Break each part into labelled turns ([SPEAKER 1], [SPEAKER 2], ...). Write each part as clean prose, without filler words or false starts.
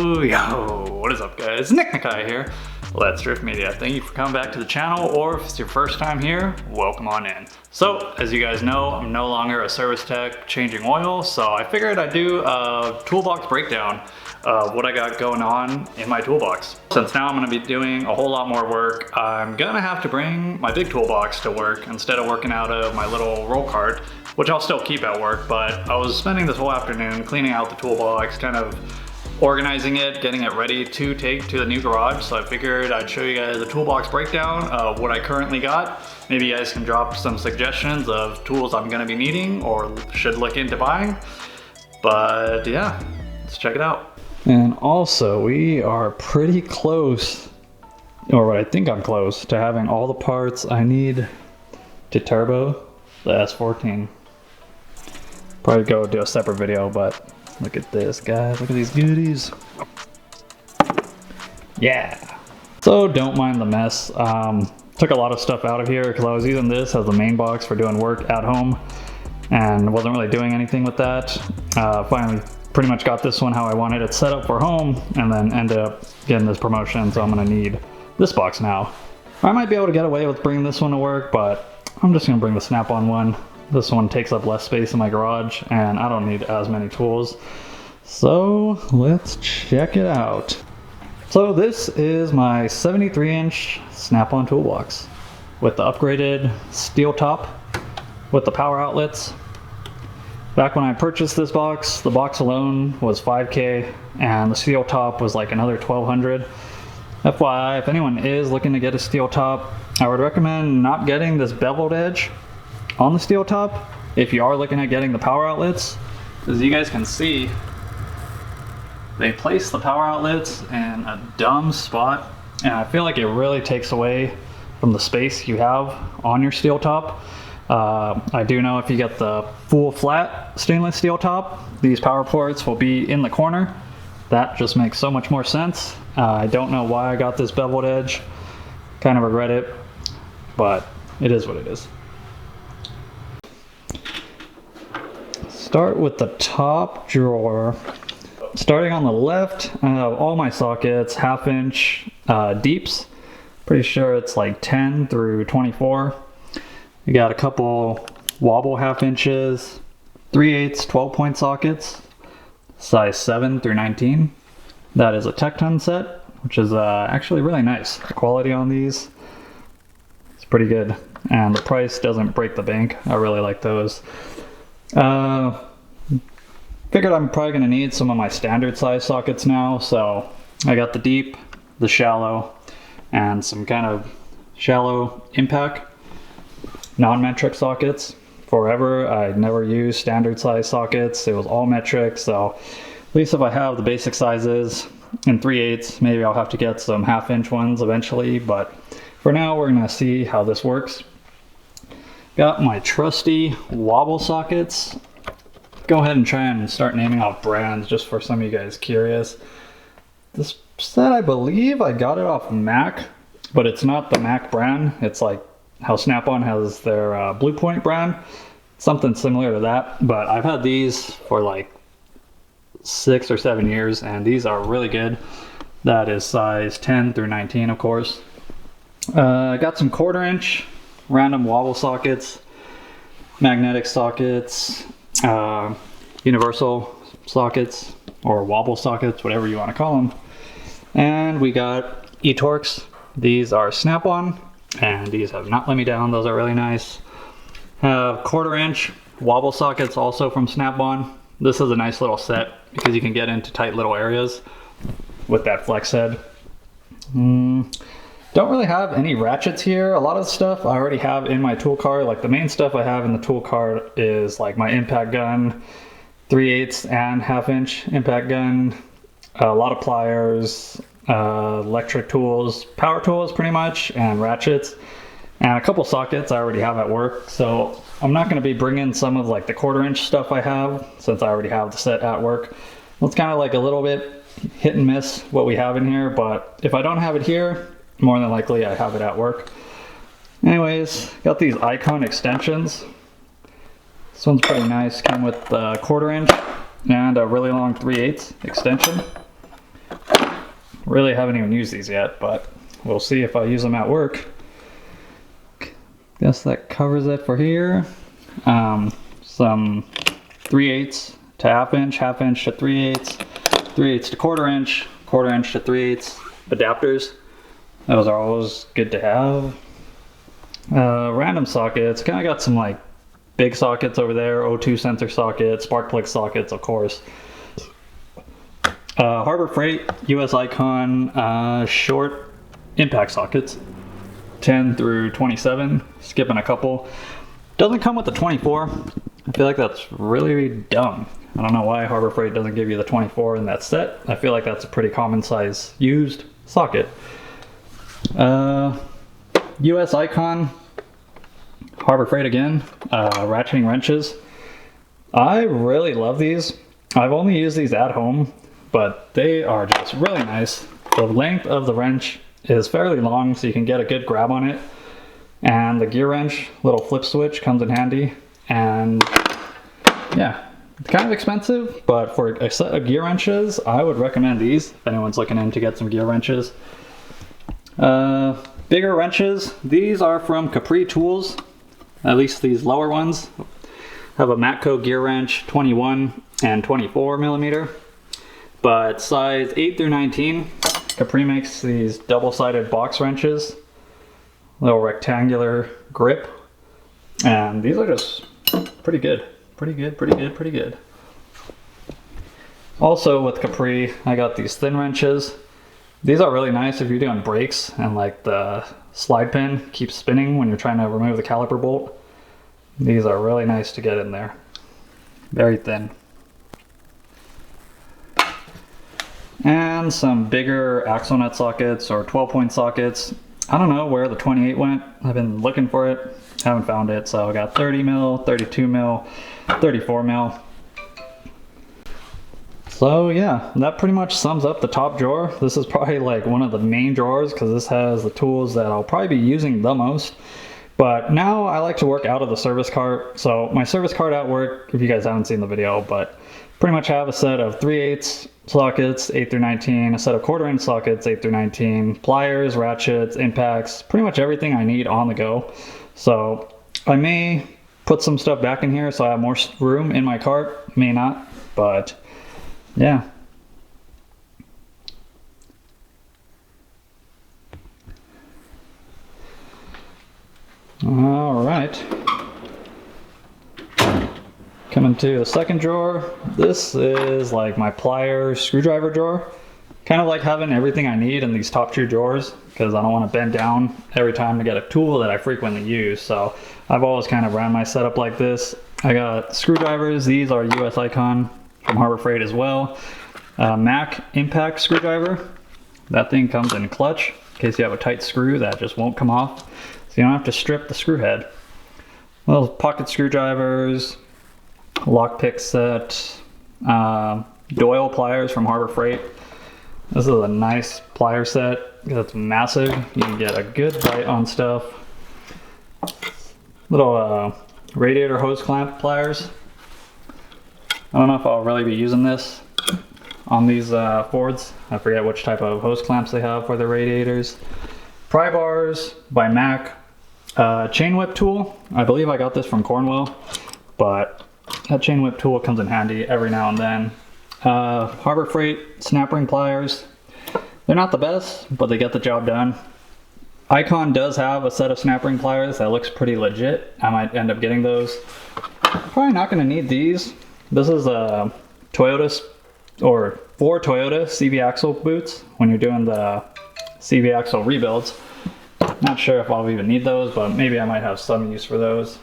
[SPEAKER 1] Yo, what is up guys? Nick Nakai here. Let's Drift Media. Thank you for coming back to the channel, or if it's your first time here, welcome on in. So, as you guys know, I'm no longer a service tech changing oil, so I figured I'd do a toolbox breakdown of what I got going on in my toolbox. Since now I'm gonna be doing a whole lot more work, I'm gonna have to bring my big toolbox to work instead of working out of my little roll cart, which I'll still keep at work, but I was spending this whole afternoon cleaning out the toolbox, kind of organizing it, getting it ready to take to the new garage. So I figured I'd show you guys a toolbox breakdown of what I currently got. Maybe you guys can drop some suggestions of tools I'm gonna be needing or should look into buying. But yeah, let's check it out. And also, we are pretty close, or I think I'm close, to having all the parts I need to turbo the S14. Probably go do a separate video, but look at this, guys. Look at these goodies. Yeah. So don't mind the mess. Took a lot of stuff out of here because I was using this as the main box for doing work at home and wasn't really doing anything with that. Finally pretty much got this one how I wanted it set up for home, and then ended up getting this promotion, so I'm gonna need this box now. I might be able to get away with bringing this one to work, but I'm just gonna bring the Snap-on one. This one takes up less space in my garage and I don't need as many tools. So let's check it out. So this is my 73-inch Snap-on toolbox with the upgraded steel top with the power outlets. Back when I purchased this box, the box alone was $5K and the steel top was like another $1,200. FYI, if anyone is looking to get a steel top, I would recommend not getting this beveled edge on the steel top if you are looking at getting the power outlets. As you guys can see, they place the power outlets in a dumb spot, and I feel like it really takes away from the space you have on your steel top. I do know if you get the full flat stainless steel top, these power ports will be in the corner. That just makes so much more sense. I don't know why I got this beveled edge. Kind of regret it, but it is what it is. Start with the top drawer. Starting on the left, I have all my sockets, 1/2 inch deeps. Pretty sure it's like 10 through 24. You got a couple wobble 1/2 inches, 3/8 12-point sockets, size 7 through 19. That is a Tecton set, which is actually really nice. The quality on these is pretty good, and the price doesn't break the bank. I really like those. Figured I'm probably going to need some of my standard size sockets now, so I got the deep, the shallow, and some kind of shallow impact non-metric sockets. Forever I never used standard size sockets, it was all metric, so at least if I have the basic sizes in 3/8, maybe I'll have to get some 1/2 inch ones eventually, but for now we're going to see how this works. Got my trusty wobble sockets. Go ahead and try and start naming off brands just for some of you guys curious. This set, I believe I got it off Mac, but it's not the Mac brand. It's like how Snap-on has their Blue Point brand, something similar to that. But I've had these for like 6 or 7 years, and these are really good. That is size 10 through 19, of course. I got some 1/4 inch random wobble sockets, magnetic sockets, universal sockets, or wobble sockets, whatever you want to call them. And we got eTorques. These are Snap-on, and these have not let me down. Those are really nice. Have 1/4 inch wobble sockets also from Snap-on. This is a nice little set because you can get into tight little areas with that flex head. Don't really have any ratchets here. A lot of the stuff I already have in my tool cart. Like the main stuff I have in the tool cart is like my impact gun, 3/8 and 1/2 inch impact gun, a lot of pliers, electric tools, power tools pretty much, and ratchets, and a couple sockets I already have at work. So I'm not going to be bringing some of like the 1/4 inch stuff I have, since I already have the set at work. It's kind of like a little bit hit and miss what we have in here, but if I don't have it here, more than likely I have it at work. Anyways, got these Icon extensions. This one's pretty nice. Came with a 1/4 inch and a really long 3/8 extension. Really haven't even used these yet, but we'll see if I use them at work. Guess that covers it for here. Some 3/8 to half inch to 3/8, 3/8 to quarter inch to 3/8 adapters. Those are always good to have. Random sockets, kind of got some like big sockets over there, O2 sensor sockets, spark plug sockets, of course. Harbor Freight US Icon short impact sockets, 10 through 27, skipping a couple. Doesn't come with the 24. I feel like that's really dumb. I don't know why Harbor Freight doesn't give you the 24 in that set. I feel like that's a pretty common size used socket. US Icon, Harbor Freight again, ratcheting wrenches. I really love these. I've only used these at home, but they are just really nice. The length of the wrench is fairly long, so you can get a good grab on it. And the gear wrench, little flip switch, comes in handy. And yeah, it's kind of expensive, but for a set of gear wrenches, I would recommend these if anyone's looking in to get some gear wrenches. Bigger wrenches, these are from Capri Tools, at least these lower ones. Have a Matco gear wrench, 21 and 24 millimeter, but size 8 through 19. Capri makes these double-sided box wrenches, little rectangular grip, and these are just pretty good. Pretty good. Also with Capri, I got these thin wrenches. These are really nice if you're doing brakes and like the slide pin keeps spinning when you're trying to remove the caliper bolt. These are really nice to get in there. Very thin. And some bigger axle nut sockets or 12-point sockets. I don't know where the 28 went. I've been looking for it, haven't found it. So I got 30 mil, 32 mil, 34 mil. So yeah, that pretty much sums up the top drawer. This is probably like one of the main drawers because this has the tools that I'll probably be using the most. But now I like to work out of the service cart. So my service cart at work, if you guys haven't seen the video, but pretty much have a set of 3/8 sockets, 8 through 19, a set of quarter inch sockets, 8 through 19, pliers, ratchets, impacts, pretty much everything I need on the go. So I may put some stuff back in here so I have more room in my cart, may not, but yeah. All right. Coming to the second drawer. This is like my pliers screwdriver drawer. Kind of like having everything I need in these top two drawers because I don't want to bend down every time to get a tool that I frequently use. So I've always kind of ran my setup like this. I got screwdrivers. These are US Icon from Harbor Freight as well. Mac impact screwdriver. That thing comes in clutch in case you have a tight screw that just won't come off. So you don't have to strip the screw head. Little pocket screwdrivers, lockpick set, Doyle pliers from Harbor Freight. This is a nice plier set because it's massive. You can get a good bite on stuff. Little radiator hose clamp pliers. I don't know if I'll really be using this on these Fords. I forget which type of hose clamps they have for the radiators. Pry bars by Mac. Chain whip tool. I believe I got this from Cornwall, but that chain whip tool comes in handy every now and then. Harbor Freight snap ring pliers. They're not the best, but they get the job done. Icon does have a set of snap ring pliers that looks pretty legit. I might end up getting those. Probably not going to need these. This is a Toyota, or for Toyota CV axle boots when you're doing the CV axle rebuilds. Not sure if I'll even need those, but maybe I might have some use for those.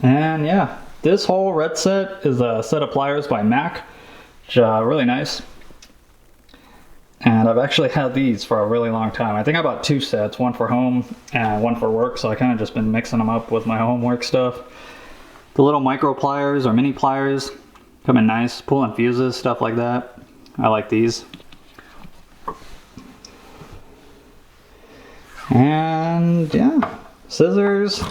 [SPEAKER 1] And yeah, this whole red set is a set of pliers by Mac, which really nice. And I've actually had these for a really long time. I think I bought two sets, one for home and one for work, so I kind of just been mixing them up with my homework stuff. The little micro pliers or mini pliers come in nice, pulling fuses, stuff like that. I like these. And yeah, scissors,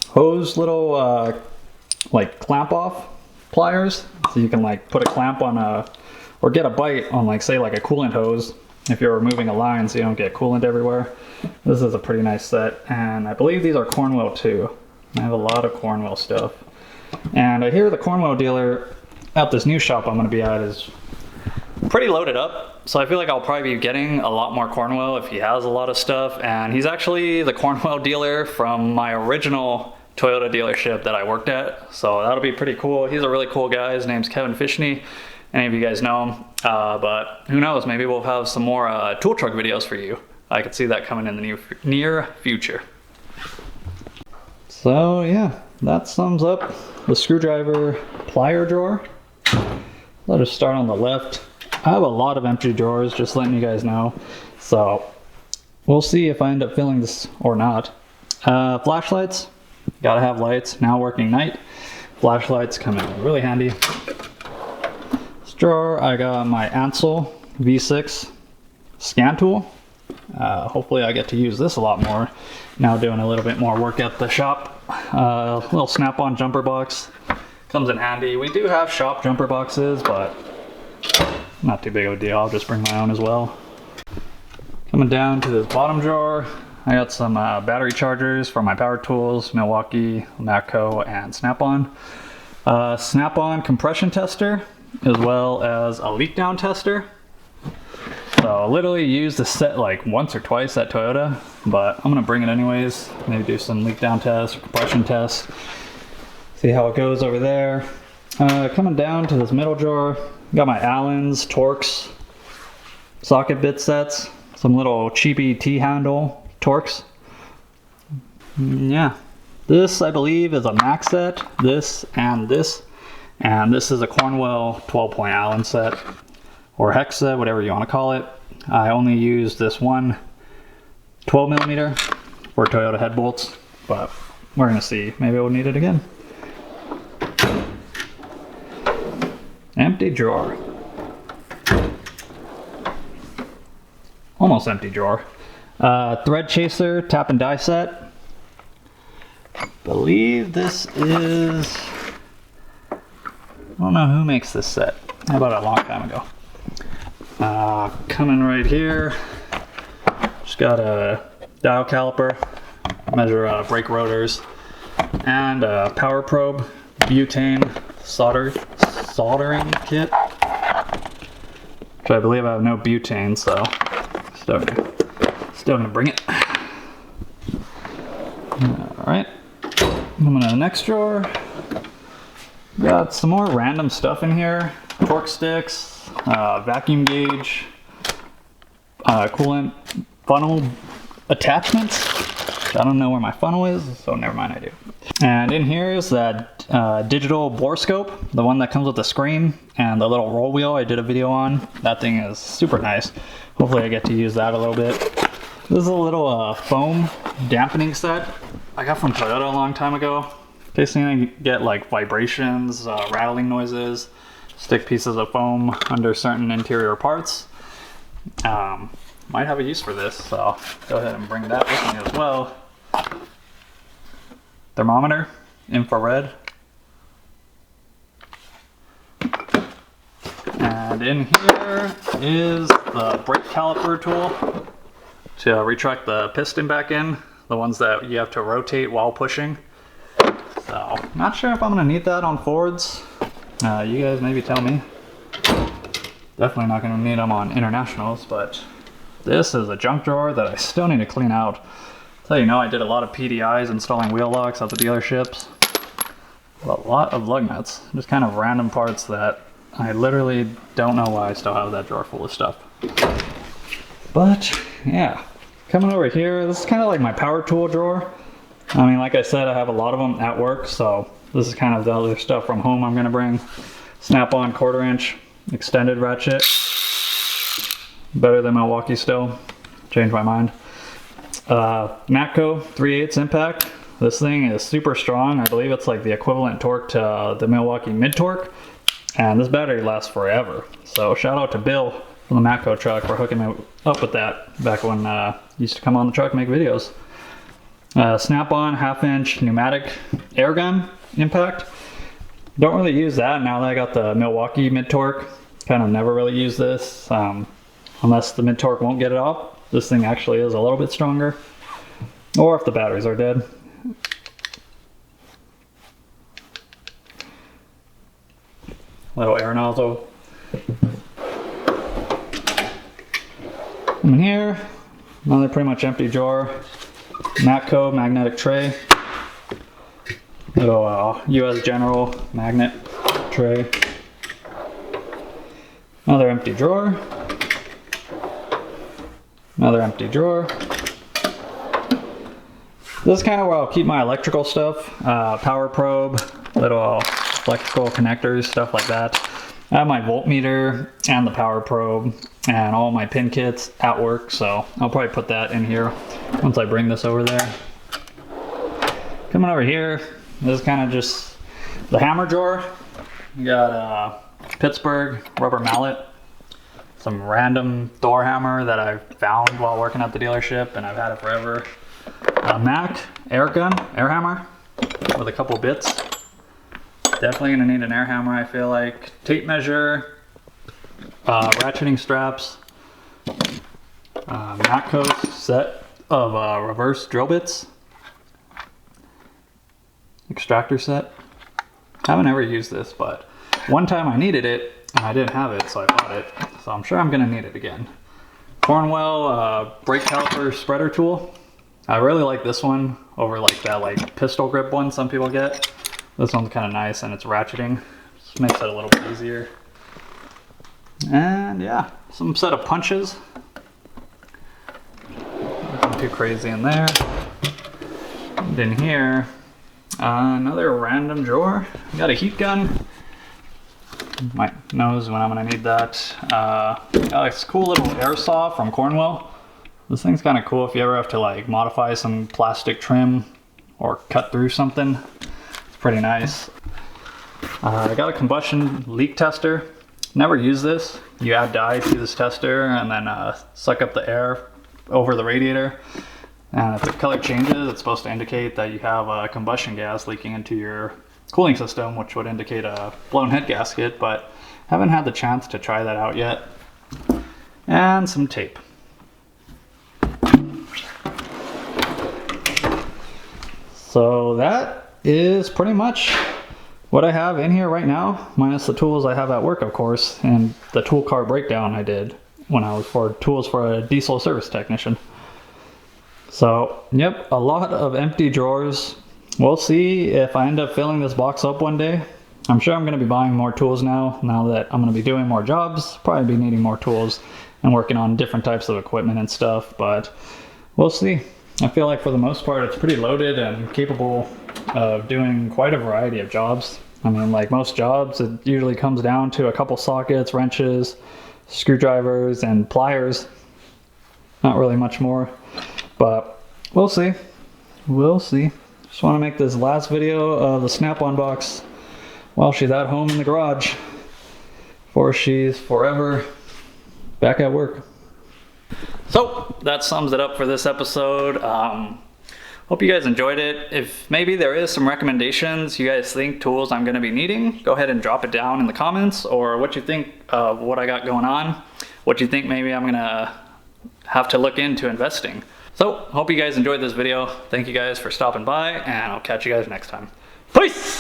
[SPEAKER 1] hose, little like clamp off pliers, so you can like put a clamp on a or get a bite on like, say like a coolant hose if you're removing a line so you don't get coolant everywhere. This is a pretty nice set, and I believe these are Cornwell too. I have a lot of Cornwell stuff. And I hear the Cornwell dealer at this new shop I'm going to be at is pretty loaded up, so I feel like I'll probably be getting a lot more Cornwell if he has a lot of stuff. And he's actually the Cornwell dealer from my original Toyota dealership that I worked at, so that'll be pretty cool. He's a really cool guy. His name's Kevin Fishney. Any of you guys know him, but who knows, maybe we'll have some more tool truck videos for you. I could see that coming in the near future. So yeah, that sums up the screwdriver plier drawer. Let us start on the left. I have a lot of empty drawers, just letting you guys know. So we'll see if I end up filling this or not. Flashlights, gotta have lights. Now working night, flashlights come in really handy. This drawer, I got my Ansel V6 scan tool. Hopefully I get to use this a lot more now doing a little bit more work at the shop. Little snap-on jumper box comes in handy. We do have shop jumper boxes, but not too big of a deal. I'll just bring my own as well. Coming down to this bottom drawer, I got some battery chargers for my power tools, Milwaukee, Matco, and Snap-on. Snap-on compression tester, as well as a leak down tester. So literally used the set like once or twice at Toyota, but I'm gonna bring it anyways. Maybe do some leak down tests, compression tests, see how it goes over there. Coming down to this middle drawer, got my Allen's Torx socket bit sets, some little cheapy T-handle Torx. Yeah, this I believe is a max set, this, and this is a Cornwell 12-point Allen set, or hex set, whatever you want to call it. I only use this one 12mm for Toyota head bolts, but we're gonna see, maybe we'll need it again. Empty drawer. Almost empty drawer. Thread chaser tap and die set. Believe this is, I don't know who makes this set. How about a long time ago? Coming right here, just got a dial caliper, measure brake rotors, and a power probe, butane soldering kit, which I believe I have no butane, so still gonna bring it. Alright, coming to the next drawer, got some more random stuff in here, torque sticks, vacuum gauge, coolant funnel attachments. I don't know where my funnel is, so never mind, I do. And in here is that digital bore scope, the one that comes with the screen and the little roll wheel I did a video on. That thing is super nice. Hopefully I get to use that a little bit. This is a little foam dampening set I got from Toyota a long time ago. In case you get like vibrations, rattling noises, stick pieces of foam under certain interior parts. Might have a use for this, so I'll go ahead and bring that with me as well. Thermometer, infrared. And in here is the brake caliper tool to retract the piston back in, the ones that you have to rotate while pushing. So, not sure if I'm gonna need that on Fords. You guys maybe tell me. Definitely not gonna need them on Internationals, but this is a junk drawer that I still need to clean out. So you know, I did a lot of PDIs installing wheel locks at the dealerships. A lot of lug nuts, just kind of random parts that I literally don't know why I still have that drawer full of stuff. But yeah, coming over here, this is kind of like my power tool drawer. I mean, like I said, I have a lot of them at work, so this is kind of the other stuff from home I'm gonna bring. Snap-on 1/4 inch extended ratchet. Better than Milwaukee still, changed my mind. Matco 3/8 impact. This thing is super strong. I believe it's like the equivalent torque to the Milwaukee mid-torque. And this battery lasts forever. So shout out to Bill from the Matco truck for hooking me up with that back when I used to come on the truck and make videos. Snap-on 1/2 inch pneumatic air gun impact. Don't really use that now that I got the Milwaukee mid-torque. kind of never really use this unless the mid-torque won't get it off. This thing actually is a little bit stronger, or if the batteries are dead. Little air nozzle. In here, another pretty much empty drawer. Matco magnetic tray. Little US General magnet tray. Another empty drawer. Another empty drawer. This is kind of where I'll keep my electrical stuff. Power probe, little electrical connectors, stuff like that. I have my voltmeter and the power probe and all my pin kits at work, so I'll probably put that in here once I bring this over there. Coming over here, this is kind of just the hammer drawer. You got a Pittsburgh rubber mallet, some random door hammer that I found while working at the dealership, and I've had it forever. A Mac air gun, air hammer with a couple bits. Definitely gonna need an air hammer, I feel like. Tape measure, ratcheting straps, Matco set of reverse drill bits, extractor set. Haven't ever used this, but one time I needed it and I didn't have it, so I bought it. So I'm sure I'm gonna need it again. Cornwell brake caliper spreader tool. I really like this one over like that like pistol grip one some people get. This one's kind of nice and it's ratcheting. Just makes it a little bit easier. And yeah, some set of punches. Nothing too crazy in there. And in here, another random drawer. Got a heat gun. My nose when I'm gonna need that. Got this cool little air saw from Cornwell. This thing's kind of cool if you ever have to like modify some plastic trim or cut through something. Pretty nice. I got a combustion leak tester. Never used this. You add dye to this tester and then suck up the air over the radiator. And if the color changes, it's supposed to indicate that you have combustion gas leaking into your cooling system, which would indicate a blown head gasket, but haven't had the chance to try that out yet. And some tape. So that is pretty much what I have in here right now, minus the tools I have at work, of course, and the tool car breakdown I did when I was for tools for a diesel service technician. So, yep, a lot of empty drawers. We'll see if I end up filling this box up one day. I'm sure I'm going to be buying more tools now that I'm going to be doing more jobs, probably be needing more tools and working on different types of equipment and stuff, but we'll see. I feel like for the most part it's pretty loaded and capable of doing quite a variety of jobs. I mean, like most jobs, it usually comes down to a couple sockets, wrenches, screwdrivers, and pliers. Not really much more, but we'll see. We'll see. Just want to make this last video of the Snap-on box while she's at home in the garage before she's forever back at work. So that sums it up for this episode. Hope you guys enjoyed it. If maybe there is some recommendations you guys think tools I'm going to be needing, go ahead and drop it down in the comments, or what you think of what I got going on, what you think maybe I'm going to have to look into investing. So hope you guys enjoyed this video. Thank you guys for stopping by, and I'll catch you guys next time. Peace!